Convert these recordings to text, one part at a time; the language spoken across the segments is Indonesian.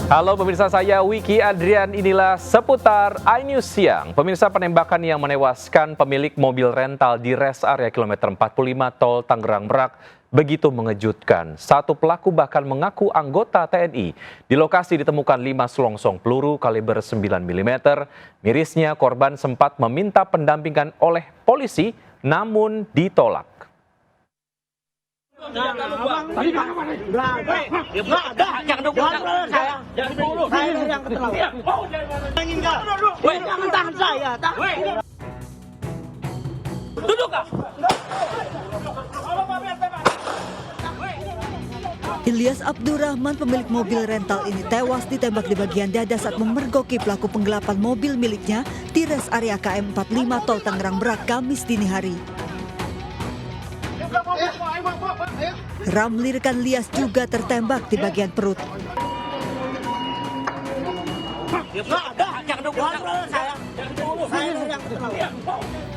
Halo pemirsa, saya Wiki Adrian, inilah seputar iNews Siang. Pemirsa, penembakan yang menewaskan pemilik mobil rental di res area kilometer 45 Tol Tangerang Merak begitu mengejutkan. Satu pelaku bahkan mengaku anggota TNI. Di lokasi ditemukan 5 selongsong peluru kaliber 9 mm. Mirisnya korban sempat meminta pendampingan oleh polisi namun ditolak. Ilyas Abdurrahman, pemilik mobil rental ini tewas ditembak di bagian dada saat memergoki pelaku penggelapan mobil miliknya di res area KM 45 Tol Tangerang Merak Kamis dini hari. Ramli rekan Ilyas juga tertembak di bagian perut.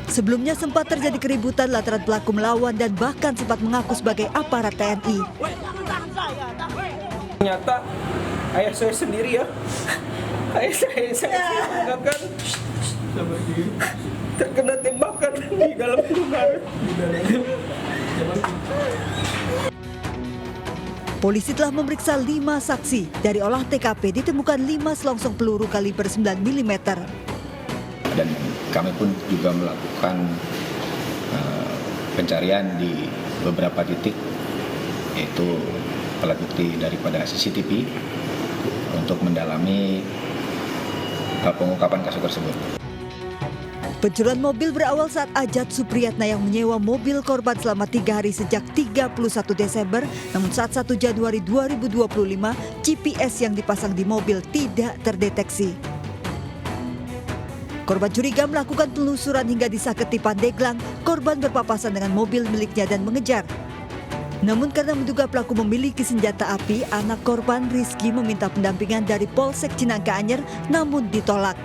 Sebelumnya sempat terjadi keributan lantaran pelaku melawan dan bahkan sempat mengaku sebagai aparat TNI. Ternyata ayah saya sendiri ya, ayah saya kan terkena tembakan di dalam rumah. Polisi telah memeriksa 5 saksi. Dari olah TKP ditemukan 5 selongsong peluru kaliber 9 mm. Dan kami pun juga melakukan pencarian di beberapa titik, yaitu alat bukti daripada CCTV untuk mendalami pengungkapan kasus tersebut. Pencurian mobil berawal saat Ajat Supriyatna yang menyewa mobil korban selama 3 hari sejak 31 Desember, namun saat 1 Januari 2025, GPS yang dipasang di mobil tidak terdeteksi. Korban curiga melakukan penelusuran hingga di Saketi Pandeglang, korban berpapasan dengan mobil miliknya dan mengejar. Namun karena menduga pelaku memiliki senjata api, anak korban Rizky meminta pendampingan dari Polsek Cinangka Anyer namun ditolak.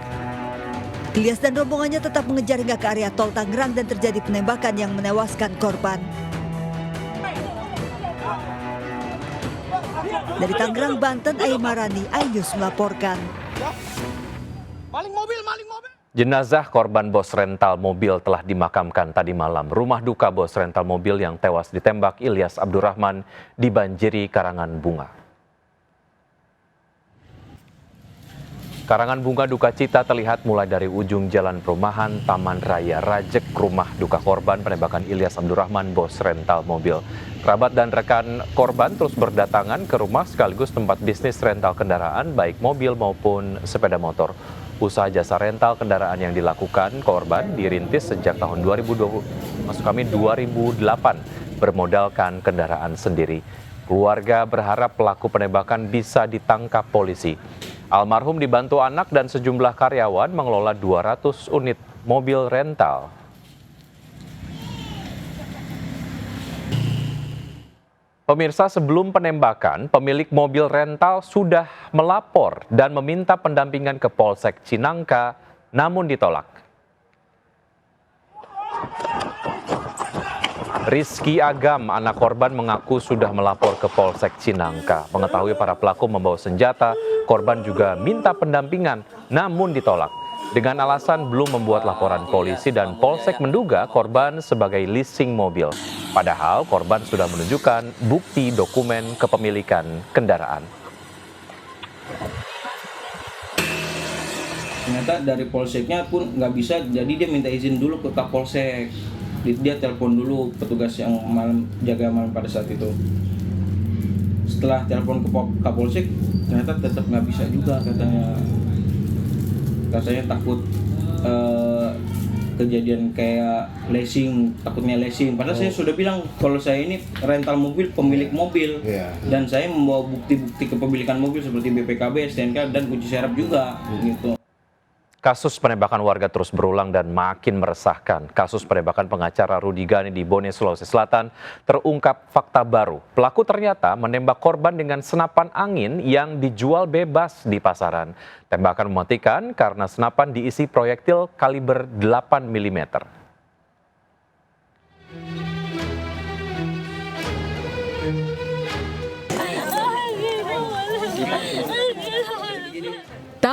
Ilyas dan rombongannya tetap mengejar hingga ke area Tol Tangerang dan terjadi penembakan yang menewaskan korban. Dari Tangerang, Banten, Aimarani, iNews melaporkan. Jenazah korban bos rental mobil telah dimakamkan tadi malam. Rumah duka bos rental mobil yang tewas ditembak Ilyas Abdurrahman dibanjiri karangan bunga. Karangan bunga duka cita terlihat mulai dari ujung jalan perumahan Taman Raya Rajek, rumah duka korban penembakan Ilyas Abdurrahman, bos rental mobil. Kerabat dan rekan korban terus berdatangan ke rumah sekaligus tempat bisnis rental kendaraan baik mobil maupun sepeda motor. Usaha jasa rental kendaraan yang dilakukan korban dirintis sejak tahun 2008 bermodalkan kendaraan sendiri. Keluarga berharap pelaku penembakan bisa ditangkap polisi. Almarhum dibantu anak dan sejumlah karyawan mengelola 200 unit mobil rental. Pemirsa, sebelum penembakan, pemilik mobil rental sudah melapor dan meminta pendampingan ke Polsek Cinangka, namun ditolak. Rizky Agam, anak korban, mengaku sudah melapor ke Polsek Cinangka. Mengetahui para pelaku membawa senjata, korban juga minta pendampingan, namun ditolak. Dengan alasan belum membuat laporan polisi dan Polsek menduga korban sebagai leasing mobil. Padahal korban sudah menunjukkan bukti dokumen kepemilikan kendaraan. Ternyata dari polseknya pun nggak bisa, jadi dia minta izin dulu ke Kapolsek. Dia telepon dulu petugas yang jaga malam pada saat itu. Setelah telepon ke Kapolsek, ternyata tetap nggak bisa juga katanya. Katanya takut kejadian kayak leasing, takutnya leasing. Padahal saya sudah bilang kalau saya ini rental mobil, pemilik mobil, dan saya membawa bukti-bukti kepemilikan mobil seperti BPKB, STNK, dan kunci serep juga, gitu. Kasus penembakan warga terus berulang dan makin meresahkan. Kasus penembakan pengacara Rudi Gani di Bone, Sulawesi Selatan terungkap fakta baru. Pelaku ternyata menembak korban dengan senapan angin yang dijual bebas di pasaran. Tembakan mematikan karena senapan diisi proyektil kaliber 8 mm.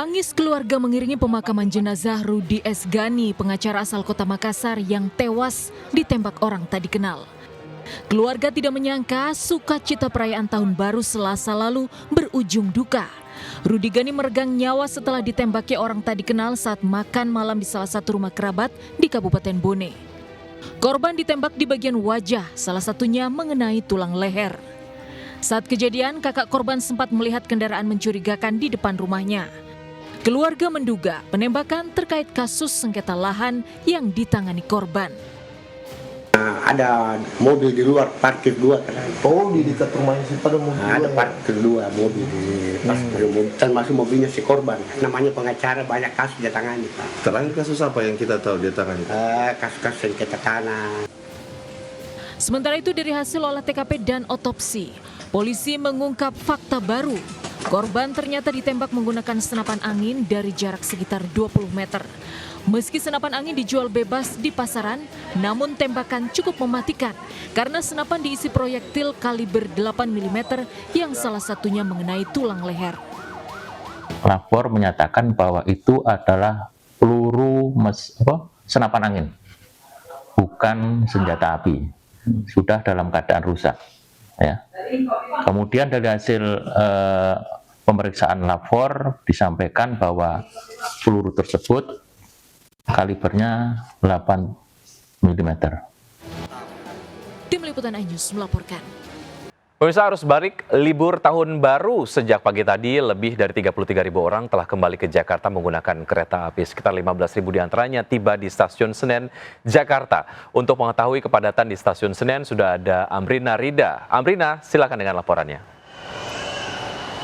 Tangis keluarga mengiringi pemakaman jenazah Rudi S. Gani, pengacara asal kota Makassar yang tewas ditembak orang tak dikenal. Keluarga tidak menyangka sukacita perayaan Tahun Baru Selasa lalu berujung duka. Rudi Gani meregang nyawa setelah ditembaki orang tak dikenal saat makan malam di salah satu rumah kerabat di Kabupaten Bone. Korban ditembak di bagian wajah, salah satunya mengenai tulang leher. Saat kejadian, kakak korban sempat melihat kendaraan mencurigakan di depan rumahnya. Keluarga menduga penembakan terkait kasus sengketa lahan yang ditangani korban. Ada mobil di luar, parkir dua. Oh, di dekat rumahnya si pada mobil. Ada parkir dua mobil di mobil, termasuk mobilnya si korban. Namanya pengacara, banyak kasus dia tangani. Terakhir kasus apa yang kita tahu dia tangani? Kasus-kasus sengketa tanah. Sementara itu dari hasil olah TKP dan otopsi, polisi mengungkap fakta baru. Korban ternyata ditembak menggunakan senapan angin dari jarak sekitar 20 meter. Meski senapan angin dijual bebas di pasaran, namun tembakan cukup mematikan karena senapan diisi proyektil kaliber 8 mm yang salah satunya mengenai tulang leher. Lapor menyatakan bahwa itu adalah peluru senapan angin, bukan senjata api. Sudah dalam keadaan rusak. Ya. Kemudian dari hasil pemeriksaan lapor disampaikan bahwa peluru tersebut kalibernya 8 mm. Tim Liputan iNews melaporkan. Pemirsa, arus balik libur tahun baru sejak pagi tadi lebih dari 33.000 orang telah kembali ke Jakarta menggunakan kereta api. Sekitar 15.000 diantaranya tiba di Stasiun Senen, Jakarta. Untuk mengetahui kepadatan di Stasiun Senen sudah ada Amrina Rida. Amrina, silakan dengan laporannya.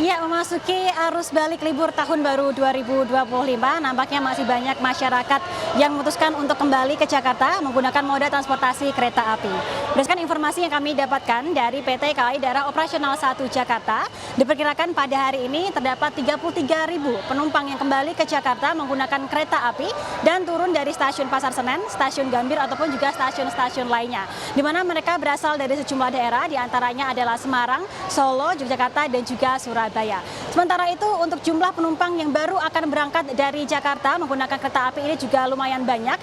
Ya, memasuki arus balik libur tahun baru 2025, nampaknya masih banyak masyarakat yang memutuskan untuk kembali ke Jakarta menggunakan moda transportasi kereta api. Berdasarkan informasi yang kami dapatkan dari PT KAI Daerah Operasional 1 Jakarta, diperkirakan pada hari ini terdapat 33.000 penumpang yang kembali ke Jakarta menggunakan kereta api dan turun dari stasiun Pasar Senen, stasiun Gambir ataupun juga stasiun-stasiun lainnya. Di mana mereka berasal dari sejumlah daerah, diantaranya adalah Semarang, Solo, Yogyakarta dan juga Surabaya. Sementara itu untuk jumlah penumpang yang baru akan berangkat dari Jakarta menggunakan kereta api ini juga lumayan banyak.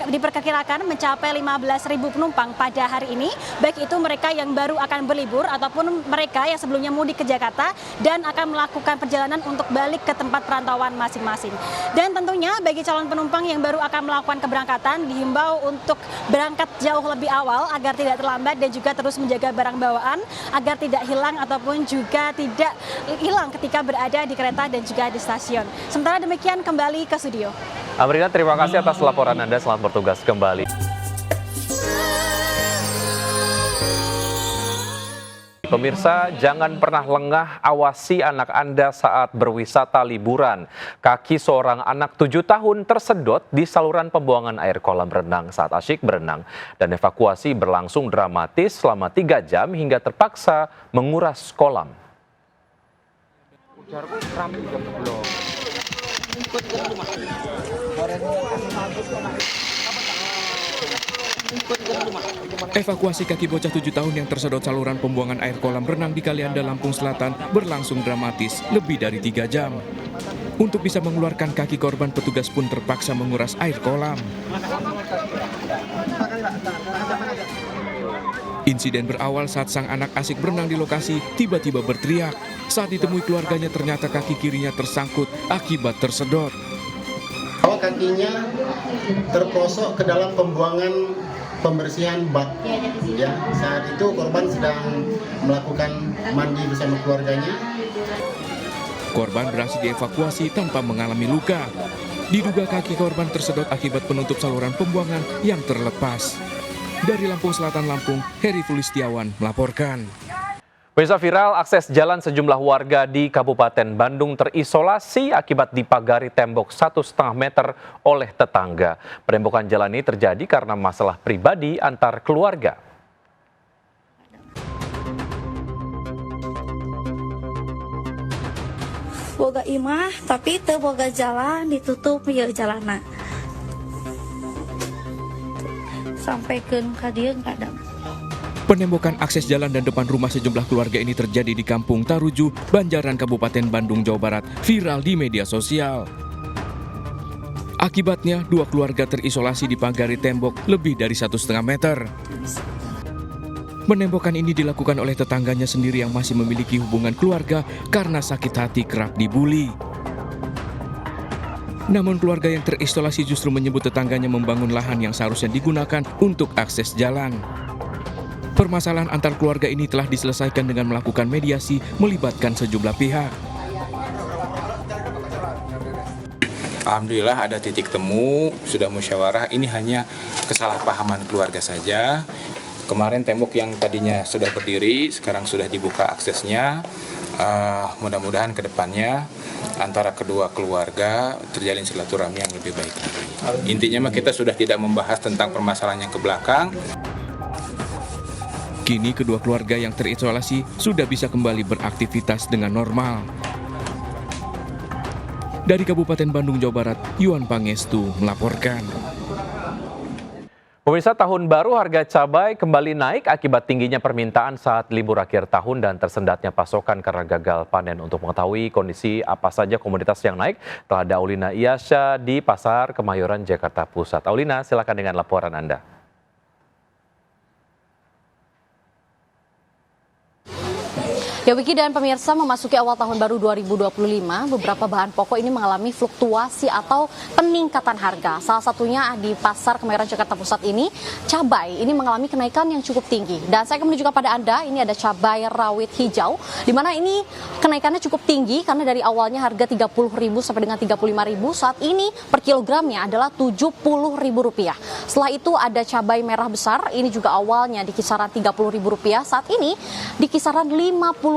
Diperkirakan mencapai 15.000 penumpang pada hari ini, baik itu mereka yang baru akan berlibur ataupun mereka yang sebelumnya mudik ke Jakarta dan akan melakukan perjalanan untuk balik ke tempat perantauan masing-masing. Dan tentunya bagi calon penumpang yang baru akan melakukan keberangkatan dihimbau untuk berangkat jauh lebih awal agar tidak terlambat dan juga terus menjaga barang bawaan agar tidak hilang ataupun juga tidak hilang ketika berada di kereta dan juga di stasiun. Sementara demikian kembali ke studio. Amrina, terima kasih atas laporan Anda. Selamat bertugas kembali. Pemirsa, jangan pernah lengah, awasi anak Anda saat berwisata liburan. Kaki seorang anak 7 tahun tersedot di saluran pembuangan air kolam renang saat asyik berenang. Dan evakuasi berlangsung dramatis selama 3 jam hingga terpaksa menguras kolam. Evakuasi kaki bocah 7 tahun yang tersedot saluran pembuangan air kolam renang di Kalianda, Lampung Selatan berlangsung dramatis lebih dari 3 jam. Untuk bisa mengeluarkan kaki korban, petugas pun terpaksa menguras air kolam. Insiden berawal saat sang anak asik berenang di lokasi tiba-tiba berteriak. Saat ditemui keluarganya ternyata kaki kirinya tersangkut akibat tersedot. Kakinya terprosok ke dalam pembuangan pembersihan bak. Ya, saat itu korban sedang melakukan mandi bersama keluarganya. Korban berhasil dievakuasi tanpa mengalami luka. Diduga kaki korban tersedot akibat penutup saluran pembuangan yang terlepas. Dari Lampung Selatan, Lampung, Heri Fulistiawan melaporkan. Pemirsa, viral akses jalan sejumlah warga di Kabupaten Bandung terisolasi akibat dipagari tembok 1,5 meter oleh tetangga. Penembokan jalan ini terjadi karena masalah pribadi antar keluarga. Boga imah, tapi teu boga jalan, ditutup ya jalana. Sampaikan ka dieu kadang. Penembokan akses jalan dan depan rumah sejumlah keluarga ini terjadi di Kampung Taruju, Banjaran, Kabupaten Bandung, Jawa Barat, viral di media sosial. Akibatnya, 2 keluarga terisolasi di pagari tembok lebih dari 1,5 meter. Penembokan ini dilakukan oleh tetangganya sendiri yang masih memiliki hubungan keluarga karena sakit hati kerap dibuli. Namun keluarga yang terisolasi justru menyebut tetangganya membangun lahan yang seharusnya digunakan untuk akses jalan. Permasalahan antar keluarga ini telah diselesaikan dengan melakukan mediasi melibatkan sejumlah pihak. Alhamdulillah ada titik temu, sudah musyawarah, ini hanya kesalahpahaman keluarga saja. Kemarin tembok yang tadinya sudah berdiri, sekarang sudah dibuka aksesnya. Mudah-mudahan ke depannya antara kedua keluarga terjalin silaturahmi yang lebih baik lagi. Intinya kita sudah tidak membahas tentang permasalahan yang ke belakang. Kini kedua keluarga yang terisolasi sudah bisa kembali beraktivitas dengan normal. Dari Kabupaten Bandung, Jawa Barat, Yuan Pangestu melaporkan. Pemirsa, tahun baru harga cabai kembali naik akibat tingginya permintaan saat libur akhir tahun dan tersendatnya pasokan karena gagal panen. Untuk mengetahui kondisi apa saja komoditas yang naik, telah ada Aulina Iyasya di Pasar Kemayoran, Jakarta Pusat. Aulina, silakan dengan laporan Anda. Ya, Wiki dan pemirsa, memasuki awal tahun baru 2025, beberapa bahan pokok ini mengalami fluktuasi atau peningkatan harga. Salah satunya di Pasar Kemayoran Jakarta Pusat ini, cabai ini mengalami kenaikan yang cukup tinggi. Dan saya akan menunjukkan pada Anda, ini ada cabai rawit hijau, di mana ini kenaikannya cukup tinggi karena dari awalnya harga Rp30.000 sampai dengan Rp35.000, saat ini per kilogramnya adalah Rp70.000. Setelah itu ada cabai merah besar, ini juga awalnya di kisaran Rp30.000, saat ini di kisaran Rp55.000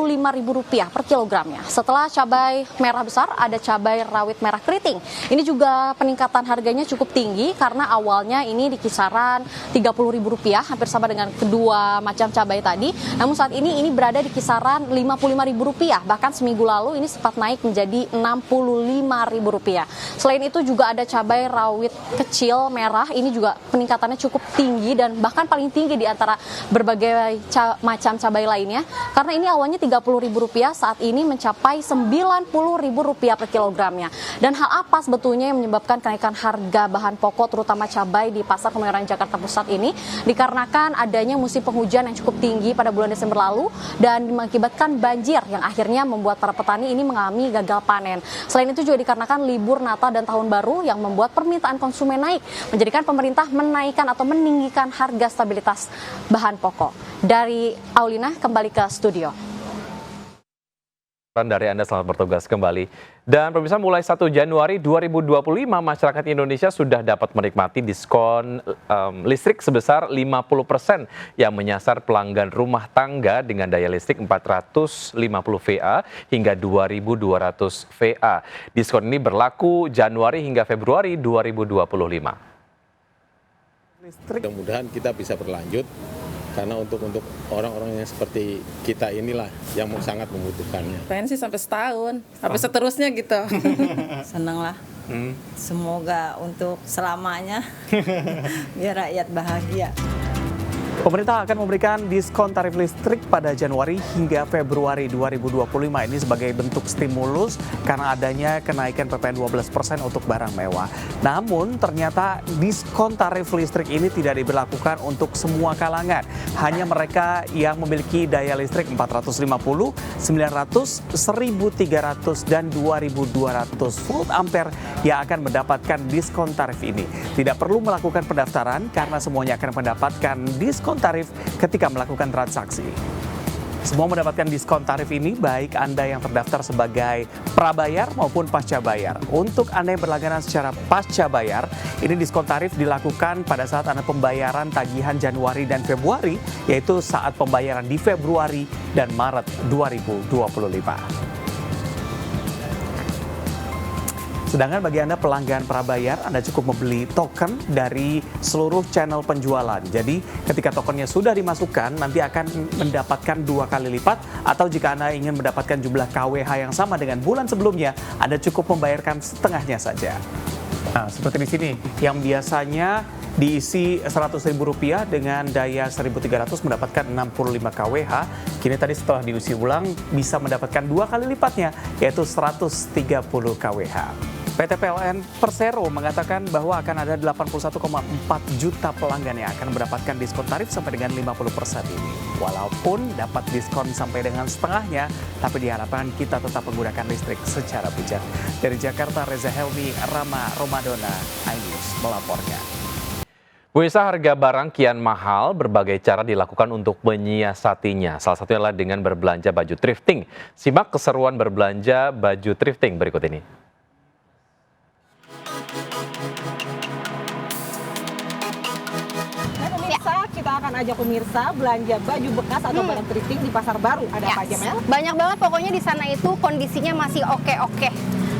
per kilogramnya. Setelah cabai merah besar, ada cabai rawit merah keriting. Ini juga peningkatan harganya cukup tinggi karena awalnya ini di kisaran Rp30.000, hampir sama dengan kedua macam cabai tadi. Namun saat ini berada di kisaran Rp55.000. Bahkan seminggu lalu ini sempat naik menjadi Rp65.000. Selain itu juga ada cabai rawit kecil merah. Ini juga peningkatannya cukup tinggi dan bahkan paling tinggi di antara berbagai macam cabai lainnya. Karena ini awalnya Rp30.000, saat ini mencapai Rp90.000 per kilogramnya. Dan hal apa sebetulnya yang menyebabkan kenaikan harga bahan pokok terutama cabai di Pasar Kemayoran Jakarta Pusat ini? Dikarenakan adanya musim penghujan yang cukup tinggi pada bulan Desember lalu dan mengakibatkan banjir yang akhirnya membuat para petani ini mengalami gagal panen. Selain itu juga dikarenakan libur Natal dan Tahun Baru yang membuat permintaan konsumen naik, menjadikan pemerintah menaikkan atau meninggikan harga stabilitas bahan pokok. Dari Aulina, kembali ke studio. Dari Anda, selamat bertugas kembali. Dan pemirsa, mulai 1 Januari 2025, masyarakat Indonesia sudah dapat menikmati diskon listrik sebesar 50% yang menyasar pelanggan rumah tangga dengan daya listrik 450 VA hingga 2200 VA. Diskon ini berlaku Januari hingga Februari 2025. Mudah-mudahan kita bisa berlanjut. Karena untuk orang-orang yang seperti kita inilah yang sangat membutuhkannya. Pengen sih sampai setahun, sampai seterusnya gitu. Senang lah. Semoga untuk selamanya biar rakyat bahagia. Pemerintah akan memberikan diskon tarif listrik pada Januari hingga Februari 2025 ini sebagai bentuk stimulus karena adanya kenaikan PPN 12% untuk barang mewah. Namun ternyata diskon tarif listrik ini tidak diberlakukan untuk semua kalangan. Hanya mereka yang memiliki daya listrik 450, 900, 1300, dan 2200 volt ampere yang akan mendapatkan diskon tarif ini. Tidak perlu melakukan pendaftaran karena semuanya akan mendapatkan diskon tarif ketika melakukan transaksi. Semua mendapatkan diskon tarif ini baik Anda yang terdaftar sebagai prabayar maupun pasca bayar. Untuk Anda yang berlangganan secara pasca bayar, ini diskon tarif dilakukan pada saat Anda pembayaran tagihan Januari dan Februari, yaitu saat pembayaran di Februari dan Maret 2025. Sedangkan bagi Anda pelanggan prabayar, Anda cukup membeli token dari seluruh channel penjualan. Jadi ketika tokennya sudah dimasukkan, nanti akan mendapatkan 2 kali lipat. Atau jika Anda ingin mendapatkan jumlah KWH yang sama dengan bulan sebelumnya, Anda cukup membayarkan setengahnya saja. Nah, seperti di sini, yang biasanya diisi Rp100.000 dengan daya 1.300 mendapatkan 65 kWh. Kini tadi setelah diuji ulang bisa mendapatkan 2 kali lipatnya, yaitu 130 kWh. PT PLN Persero mengatakan bahwa akan ada 81,4 juta pelanggan yang akan mendapatkan diskon tarif sampai dengan 50% ini. Walaupun dapat diskon sampai dengan setengahnya, tapi diharapkan kita tetap menggunakan listrik secara bijak. Dari Jakarta, Reza Helmi, Rama Romadona, iNews melaporkan. Pemirsa, harga barang kian mahal, berbagai cara dilakukan untuk menyiasatinya. Salah satunya adalah dengan berbelanja baju thrifting. Simak keseruan berbelanja baju thrifting berikut ini. Kita akan ajak pemirsa belanja baju bekas atau barang thrifting di Pasar Baru. Ada apa aja, Mel? Banyak banget, pokoknya di sana itu kondisinya masih oke-oke.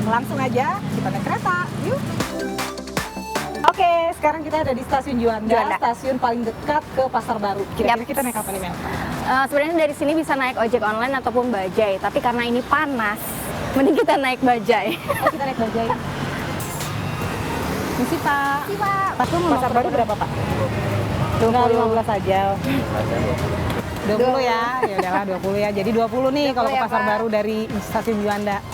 Langsung aja kita naik kereta, yuk. Oke, sekarang kita ada di Stasiun Juanda, stasiun paling dekat ke Pasar Baru. Kira-kira kita naik apa nih, Mel? Sebenarnya dari sini bisa naik ojek online ataupun bajai, tapi karena ini panas, mending kita naik bajai. Kita naik bajai. Misi, Pak. Misi, Pak. Pasar Baru berapa, Pak? 15 aja. 20 ya. Ya udahlah 20 ya. Jadi 20 nih kalau ke Pasar Baru dari Stasiun Juanda.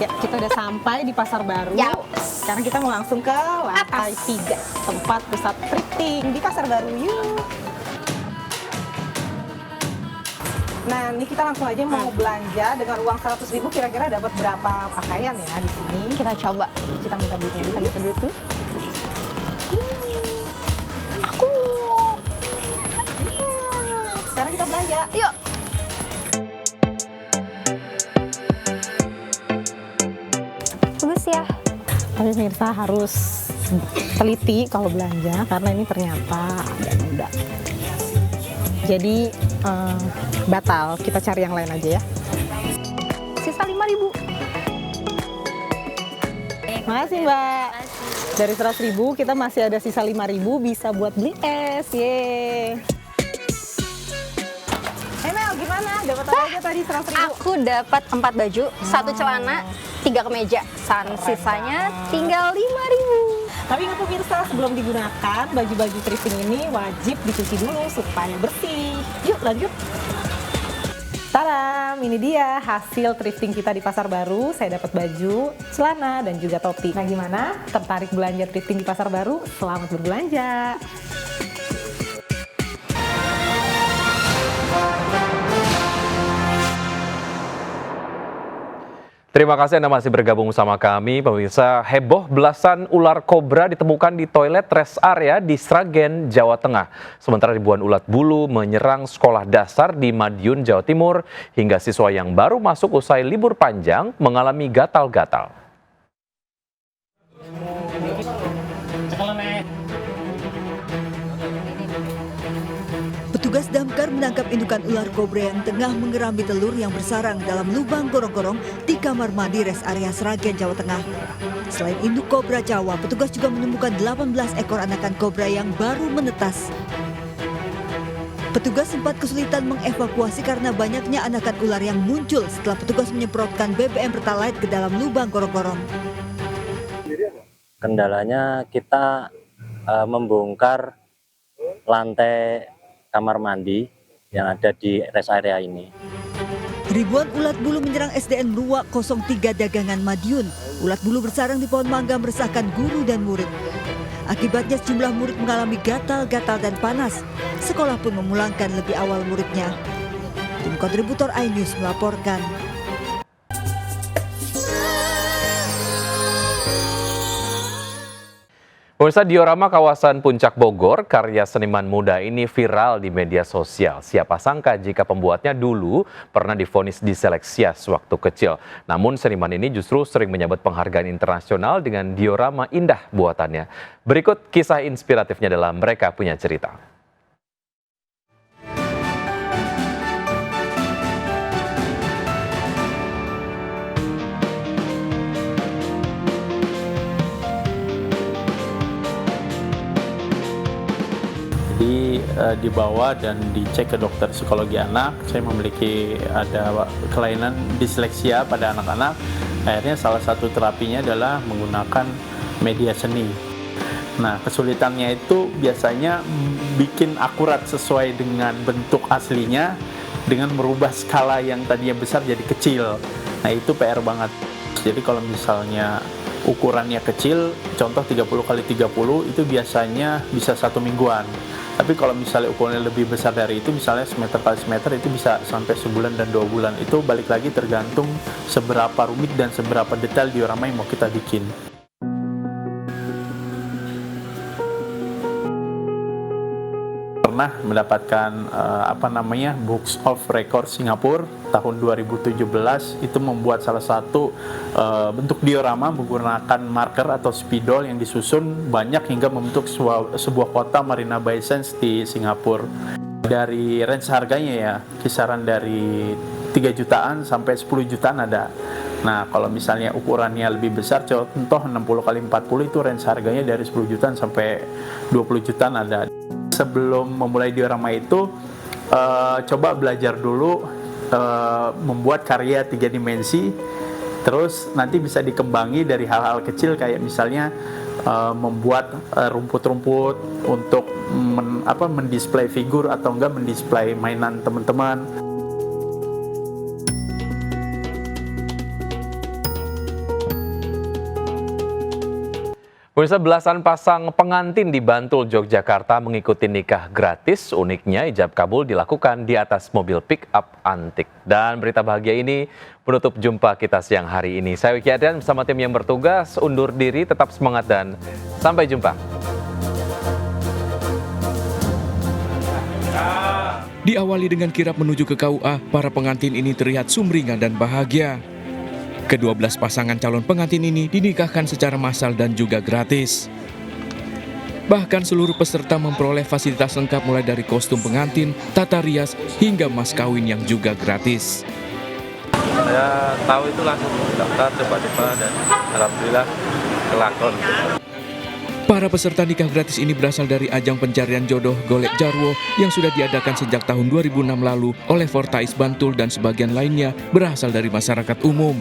Ya, kita udah sampai di Pasar Baru. Sekarang kita mau langsung ke lantai 3, tempat pusat thrifting di Pasar Baru. Yuk. Nah, ini kita langsung aja mau belanja dengan uang 100.000, kira-kira dapat berapa pakaian ya di sini? Kita coba. Kita minta duitnya dulu. Kita duit tuh. Sekarang kita belanja. Yuk. Bagus ya. Tapi pemirsa harus teliti kalau belanja karena ini ternyata ada noda. Jadi batal, kita cari yang lain aja ya. Sisa 5.000. Makasih Mbak. Dari 100.000 kita masih ada sisa 5.000, bisa buat beli es. Yeay. Mel, gimana? Dapat apa aja tadi 100.000? Aku dapat 4 baju, 1 celana, 3 kemeja. Sisanya tinggal 5.000. Tapi ingat pemirsa, sebelum digunakan baju-baju thrifting ini wajib dicuci dulu supaya bersih. Yuk lanjut. Tadam, ini dia hasil thrifting kita di Pasar Baru. Saya dapat baju, celana, dan juga topi. Nah gimana? Tertarik belanja thrifting di Pasar Baru? Selamat berbelanja. Terima kasih Anda masih bergabung bersama kami. Pemirsa, heboh belasan ular kobra ditemukan di toilet rest area di Sragen, Jawa Tengah. Sementara ribuan ulat bulu menyerang sekolah dasar di Madiun, Jawa Timur, hingga siswa yang baru masuk usai libur panjang mengalami gatal-gatal. Petugas damkar menangkap indukan ular kobra yang tengah mengerami telur yang bersarang dalam lubang gorong-gorong di kamar mandi res area Sragen, Jawa Tengah. Selain induk kobra Jawa, petugas juga menemukan 18 ekor anakan kobra yang baru menetas. Petugas sempat kesulitan mengevakuasi karena banyaknya anakan ular yang muncul setelah petugas menyemprotkan BBM Pertalite ke dalam lubang gorong-gorong. Kendalanya kita membongkar lantai kamar mandi yang ada di rest area ini. Ribuan ulat bulu menyerang SDN Ruak 03 Dagangan Madiun. Ulat bulu bersarang di pohon mangga meresahkan guru dan murid. Akibatnya sejumlah murid mengalami gatal-gatal dan panas. Sekolah pun memulangkan lebih awal muridnya. Tim kontributor iNews melaporkan. Pemirsa, diorama kawasan Puncak Bogor, karya seniman muda ini viral di media sosial. Siapa sangka jika pembuatnya dulu pernah divonis diseleksias waktu kecil. Namun seniman ini justru sering menyabet penghargaan internasional dengan diorama indah buatannya. Berikut kisah inspiratifnya dalam Mereka Punya Cerita. Dibawa dan dicek ke dokter psikologi anak. Saya memiliki ada kelainan disleksia pada anak-anak. Akhirnya salah satu terapinya adalah menggunakan media seni. Nah, kesulitannya itu biasanya bikin akurat sesuai dengan bentuk aslinya dengan merubah skala yang tadinya besar jadi kecil. Nah, itu PR banget. Jadi kalau misalnya ukurannya kecil, contoh 30x30 itu biasanya bisa 1 mingguan. Tapi kalau misalnya ukurannya lebih besar dari itu, misalnya semeter kali semeter, itu bisa sampai sebulan dan 2 bulan. Itu balik lagi tergantung seberapa rumit dan seberapa detail diorama yang mau kita bikin. Pernah mendapatkan Books of Record Singapura tahun 2017, itu membuat salah satu bentuk diorama menggunakan marker atau spidol yang disusun banyak hingga membentuk sebuah kota Marina Bay Sands di Singapura. Dari range harganya ya, kisaran dari 3 jutaan sampai 10 jutaan ada. Nah, kalau misalnya ukurannya lebih besar, contoh 60x40, itu range harganya dari 10 jutaan sampai 20 jutaan ada. Sebelum memulai diorama itu, coba belajar dulu membuat karya 3 dimensi, terus nanti bisa dikembangi dari hal-hal kecil kayak misalnya membuat rumput-rumput untuk mendisplay figur atau enggak mendisplay mainan teman-teman. Pemirsa, belasan pasang pengantin di Bantul, Yogyakarta mengikuti nikah gratis. Uniknya, ijab kabul dilakukan di atas mobil pick-up antik. Dan berita bahagia ini penutup jumpa kita siang hari ini. Saya Wiki Adrian bersama tim yang bertugas undur diri, tetap semangat dan sampai jumpa. Diawali dengan kirap menuju ke KUA, para pengantin ini terlihat sumringah dan bahagia. Ke-12 pasangan calon pengantin ini dinikahkan secara massal dan juga gratis. Bahkan seluruh peserta memperoleh fasilitas lengkap mulai dari kostum pengantin, tata rias, hingga mas kawin yang juga gratis. Saya tahu itu langsung daftar coba-coba dan alhamdulillah kelakon. Para peserta nikah gratis ini berasal dari ajang pencarian jodoh Golek Jarwo yang sudah diadakan sejak tahun 2006 lalu oleh Fortais Bantul, dan sebagian lainnya berasal dari masyarakat umum.